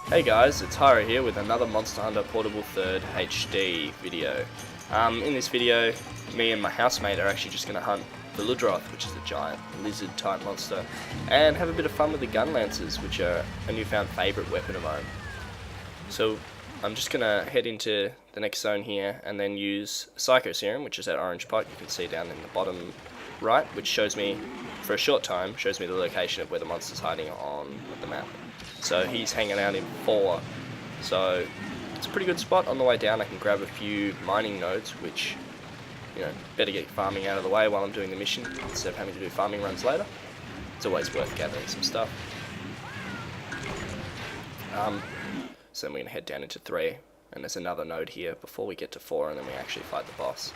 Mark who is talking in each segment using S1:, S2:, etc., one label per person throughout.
S1: Hey guys, it's Hyroero here with another Monster Hunter Portable 3rd HD video. In this video, me and my housemate are actually just going to hunt the Ludroth, which is a giant lizard type monster, and have a bit of fun with the gun lancers, which are a newfound favourite weapon of mine. So I'm just going to head into the next zone here and then use Psycho Serum, which is that orange pot you can see down in the bottom right, which shows me, for a short time, the location of where the monster's hiding on the map. So he's hanging out in 4, so it's a pretty good spot. On the way down I can grab a few mining nodes, which, you know, better get farming out of the way while I'm doing the mission instead of having to do farming runs later. It's always worth gathering some stuff. So then we're going to head down into 3, and there's another node here before we get to 4, and then we actually fight the boss.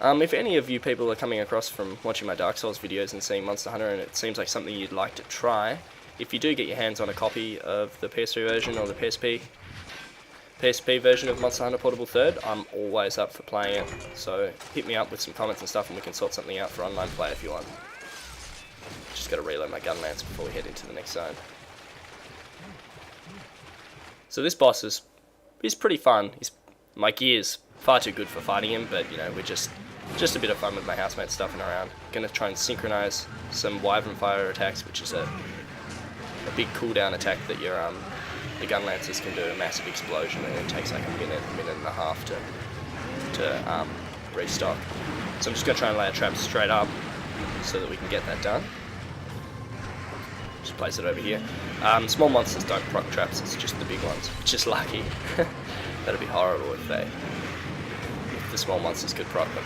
S1: If any of you people are coming across from watching my Dark Souls videos and seeing Monster Hunter and it seems like something you'd like to try, if you do get your hands on a copy of the PS3 version or the PSP version of Monster Hunter Portable 3rd, I'm always up for playing it, so hit me up with some comments and stuff and we can sort something out for online play if you want. Just gotta reload my gun lance before we head into the next zone. So this boss is pretty fun. My gear's far too good for fighting him, but you know, we're just a bit of fun with my housemate stuffing around. Gonna try and synchronize some Wyvern Fire attacks, which is a big cooldown attack that your the gun lancers can do a massive explosion, and it takes like a minute and a half to restock. So I'm just gonna try and lay a trap straight up so that we can get that done. Just place it over here. Small monsters don't proc traps, it's just the big ones, which is lucky. That'd be horrible if the small monsters could proc them.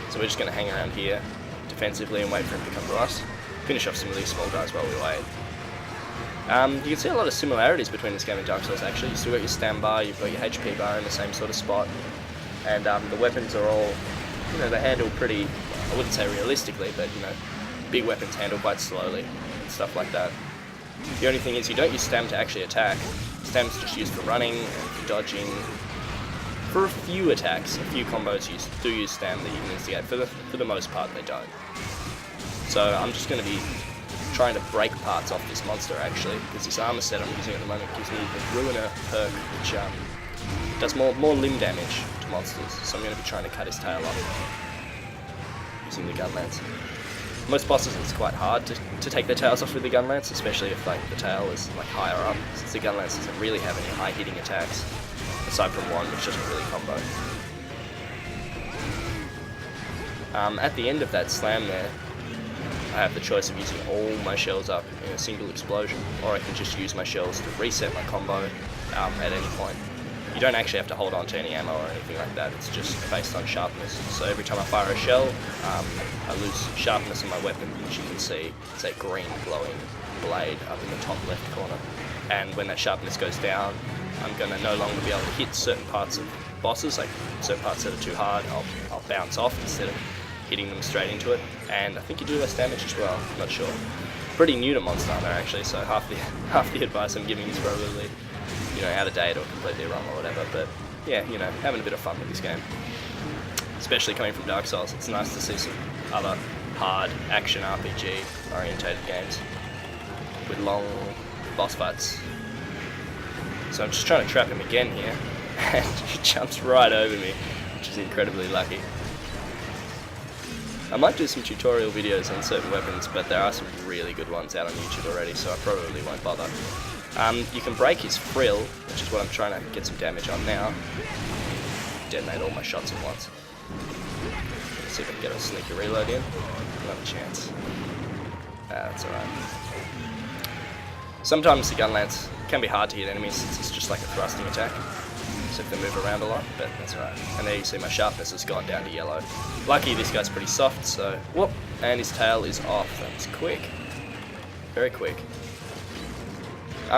S1: So we're just going to hang around here defensively and wait for him to come to us. Finish off some of these small guys while we wait. You can see a lot of similarities between this game and Dark Souls actually. You've still got your stam bar, you've got your HP bar in the same sort of spot, and the weapons are all, you know, they handle pretty, I wouldn't say realistically, but you know, big weapons handle quite slowly and stuff like that. The only thing is you don't use stam to actually attack. Stam's just used for running and for dodging. For a few attacks, a few combos do use stam that you can instigate. For the most part, they don't. So I'm just going to be trying to break parts off this monster actually, because this armor set I'm using at the moment gives me the Ruiner perk, which does more limb damage to monsters. So I'm going to be trying to cut his tail off using the gun lance. Most bosses it's quite hard to take their tails off with the gun lance, especially if like the tail is like higher up, since the gun lance doesn't really have any high hitting attacks. Aside from one, which doesn't really combo. At the end of that slam there, I have the choice of using all my shells up in a single explosion, or I can just use my shells to reset my combo at any point. You don't actually have to hold on to any ammo or anything like that, it's just based on sharpness. So every time I fire a shell, I lose sharpness in my weapon, which you can see, it's that green glowing blade up in the top left corner. And when that sharpness goes down, I'm going to no longer be able to hit certain parts of bosses, like certain parts that are too hard, I'll bounce off instead of hitting them straight into it. And I think you do less damage as well, I'm not sure. Pretty new to Monster Hunter actually, so half the advice I'm giving is probably, you know, out of date or completely wrong or whatever, but yeah, you know, having a bit of fun with this game. Especially coming from Dark Souls, it's nice to see some other hard action RPG orientated games with long boss fights. So I'm just trying to trap him again here, and he jumps right over me, which is incredibly lucky. I might do some tutorial videos on certain weapons, but there are some really good ones out on YouTube already, so I probably won't bother. You can break his frill, which is what I'm trying to get some damage on now. Detonate all my shots at once. Let's see if I can get a sneaky reload in. Not a chance. That's alright. Sometimes the gun lance can be hard to hit enemies since it's just like a thrusting attack, so if they move around a lot, but that's alright. And there you see my sharpness has gone down to yellow. Lucky this guy's pretty soft, so whoop, and his tail is off. That was quick. Very quick.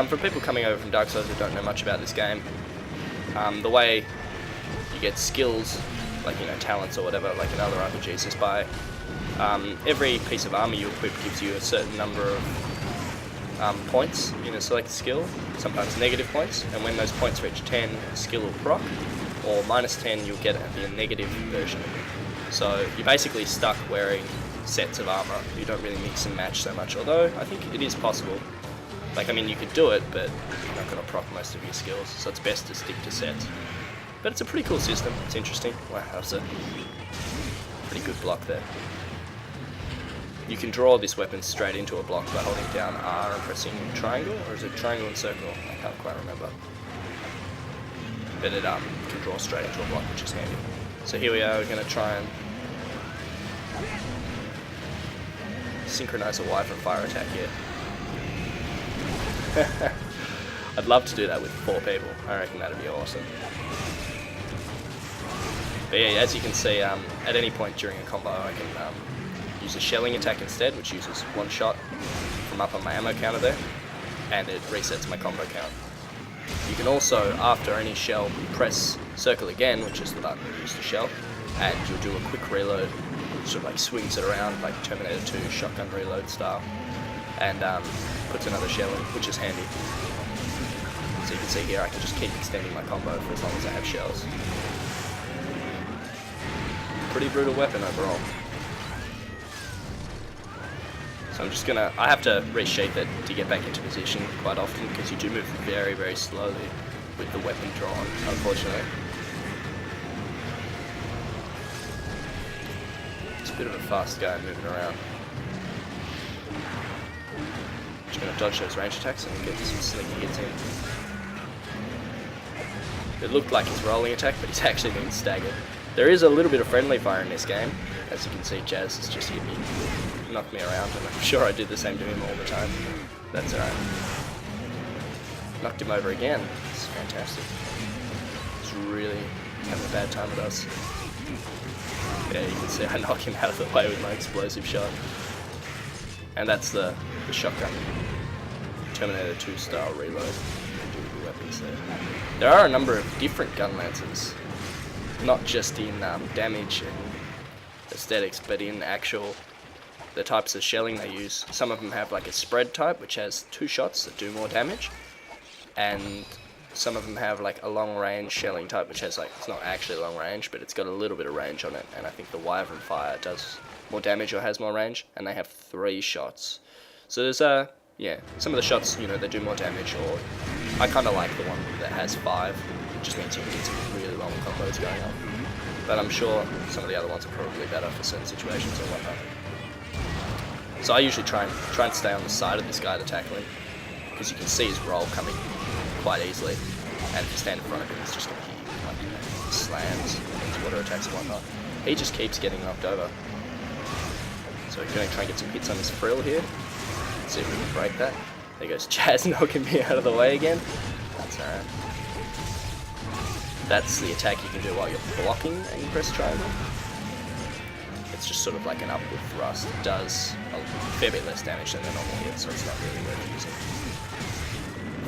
S1: For people coming over from Dark Souls who don't know much about this game, the way you get skills, like, you know, talents or whatever, like in other RPGs, is by every piece of armor you equip gives you a certain number of points in a selected skill, sometimes negative points, and when those points reach 10, a skill will proc, or minus 10 you'll get the negative version of it. So you're basically stuck wearing sets of armor. You don't really mix and match so much, although I think it is possible Like, I mean, you could do it, but you're not going to proc most of your skills, so it's best to stick to sets. But it's a pretty cool system. It's interesting. Wow, that was a pretty good block there. You can draw this weapon straight into a block by holding down R and pressing triangle, or is it triangle and circle? I can't quite remember. But it can draw straight into a block, which is handy. So here we are, we're going to try and synchronize a Wyvern fire attack here. I'd love to do that with 4 people. I reckon that'd be awesome. But yeah, as you can see, at any point during a combo I can use a shelling attack instead, which uses 1 shot from up on my ammo counter there, and it resets my combo count. You can also, after any shell, press circle again, which is the button you use to shell, and you'll do a quick reload, sort of like swings it around like Terminator 2 shotgun reload style, and puts another shell in, which is handy. So you can see here I can just keep extending my combo for as long as I have shells. Pretty brutal weapon overall. So I'm just gonna, I have to reshape it to get back into position quite often, because you do move very, very slowly with the weapon drawn, unfortunately. It's a bit of a fast guy moving around. Just gonna dodge those range attacks and get some sneaky hits in. It looked like his rolling attack, but he's actually being staggered. There is a little bit of friendly fire in this game. As you can see, Jazz has just hit me, knocked me around, and I'm sure I do the same to him all the time. That's alright. Knocked him over again. It's fantastic. He's really having a bad time with us. Yeah, you can see I knock him out of the way with my explosive shot. And that's the shotgun Terminator 2 style reload. The weapons there. There are a number of different gun lances, not just in damage and aesthetics, but in the types of shelling they use. Some of them have like a spread type, which has 2 shots that do more damage, and some of them have like a long range shelling type, which has like, it's not actually long range, but it's got a little bit of range on it, and I think the Wyvern fire does more damage or has more range, and they have 3 shots. So there's yeah, some of the shots, you know, they do more damage, or I kind of like the one that has 5. It just means you can get some really long combos going on. But I'm sure some of the other ones are probably better for certain situations or whatnot. So I usually try and stay on the side of this guy to tackle him, because you can see his roll coming quite easily, and if you stand in front of him, it's just going to hit you with, like, you know, slams, water attacks and whatnot. He just keeps getting knocked over. So we're going to try and get some hits on this frill here. Let's see if we can break that. There goes Jazz knocking me out of the way again. That's alright. That's the attack you can do while you're blocking and you press triangle. It's just sort of like an upward thrust. It does a fair bit less damage than the normal hit, so it's not really worth using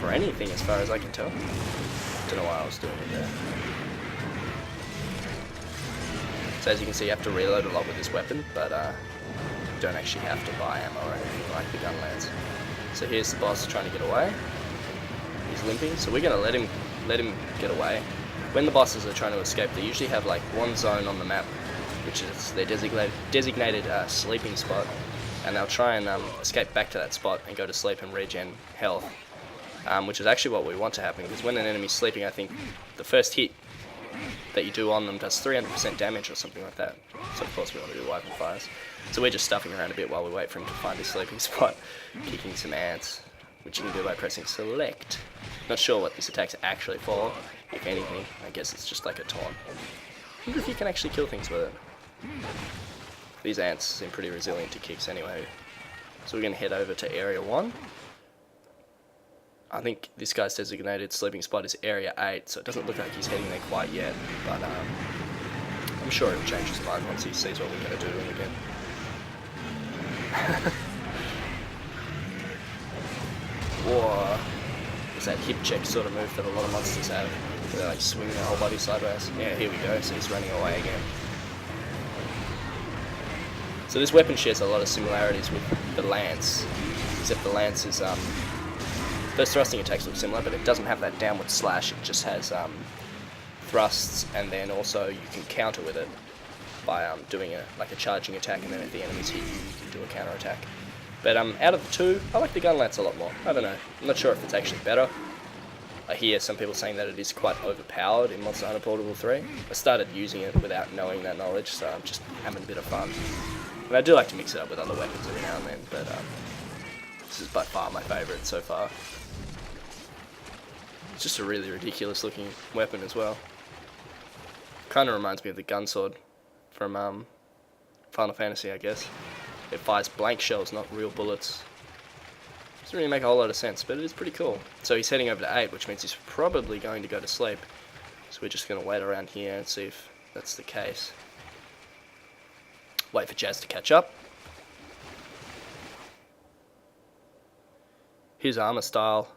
S1: for anything as far as I can tell. Don't know why I was doing it there. So as you can see, you have to reload a lot with this weapon, but you don't actually have to buy ammo or anything like the gun lance. So here's the boss trying to get away. He's limping, so we're going to let him get away. When the bosses are trying to escape, they usually have like one zone on the map, which is their designated sleeping spot, and they'll try and escape back to that spot and go to sleep and regen health, which is actually what we want to happen, because when an enemy's sleeping, I think the first hit that you do on them does 300% damage or something like that. So of course we want to do Wyvern fires. So we're just stuffing around a bit while we wait for him to find his sleeping spot, kicking some ants, which you can do by pressing select. Not sure what this attack's actually for. If anything, I guess it's just like a taunt. I wonder if you can actually kill things with it. These ants seem pretty resilient to kicks anyway. So we're going to head over to Area 1. I think this guy's designated sleeping spot is Area 8, so it doesn't look like he's heading there quite yet, but I'm sure he'll change his mind once he sees what we're going to do to him again. Whoa. It's that hip check sort of move that a lot of monsters have. They like swing their whole body sideways. Yeah, here we go, so he's running away again. So this weapon shares a lot of similarities with the lance, except the lance is, those thrusting attacks look similar, but it doesn't have that downward slash, it just has thrusts, and then also you can counter with it by doing like a charging attack, and then if the enemies hit you, you can do a counter attack. But out of the two, I like the gun lance a lot more. I don't know. I'm not sure if it's actually better. I hear some people saying that it is quite overpowered in Monster Hunter Portable 3. I started using it without knowing that knowledge, so I'm just having a bit of fun. And I do like to mix it up with other weapons every now and then, but this is by far my favourite so far. It's just a really ridiculous looking weapon as well. Kind of reminds me of the gun sword from Final Fantasy, I guess. It fires blank shells, not real bullets. Doesn't really make a whole lot of sense, but it is pretty cool. So he's heading over to 8, which means he's probably going to go to sleep. So we're just going to wait around here and see if that's the case. Wait for Jazz to catch up. His armor style,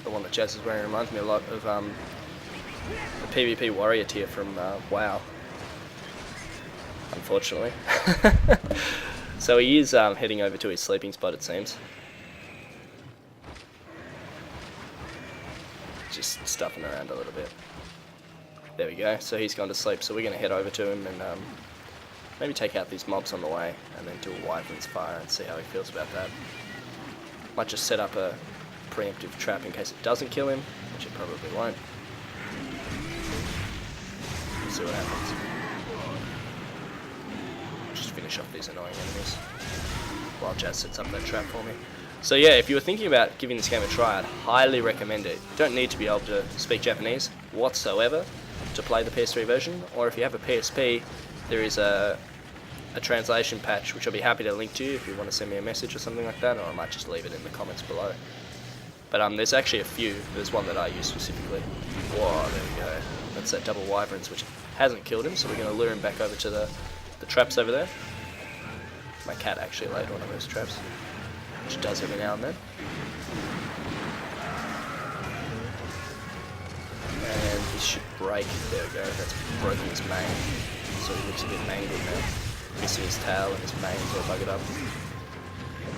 S1: the one that Jazz is wearing, reminds me a lot of the PvP warrior tier from WoW. Unfortunately. So he is heading over to his sleeping spot, it seems. Just stuffing around a little bit. There we go. So he's gone to sleep. So we're going to head over to him and maybe take out these mobs on the way, and then do a Wyvern's Fire and see how he feels about that. Might just set up a preemptive trap in case it doesn't kill him, which it probably won't. See what happens. Just finish off these annoying enemies while Jazz sets up that trap for me. So yeah, if you were thinking about giving this game a try, I'd highly recommend it. You don't need to be able to speak Japanese whatsoever to play the PS3 version, or if you have a PSP, there is a translation patch which I'll be happy to link to you if you want to send me a message or something like that, or I might just leave it in the comments below. But there's actually a few. There's one that I use specifically. Whoa, there we go. That's that double Wyverns, which hasn't killed him, so we're going to lure him back over to the traps over there. My cat actually laid one of those traps, which it does every now and then. And he should break. There we go. That's broken his mane, so he looks a bit mangled now. Missing his tail and his mane's all buggered up.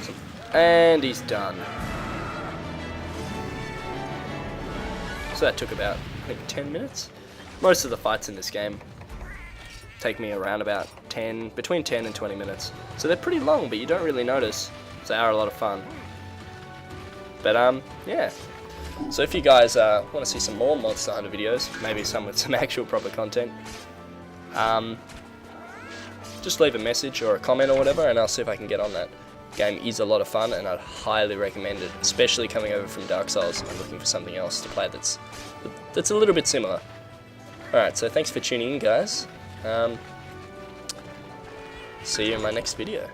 S1: Awesome. And he's done. So that took about, I think, 10 minutes. Most of the fights in this game take me around about between 10 and 20 minutes. So they're pretty long, but you don't really notice. So they are a lot of fun. But yeah. So if you guys want to see some more Monster Hunter videos, maybe some with some actual proper content, just leave a message or a comment or whatever, and I'll see if I can get on that. Game is a lot of fun, and I'd highly recommend it, especially coming over from Dark Souls and looking for something else to play that's a little bit similar. Alright, so thanks for tuning in, guys. See you in my next video.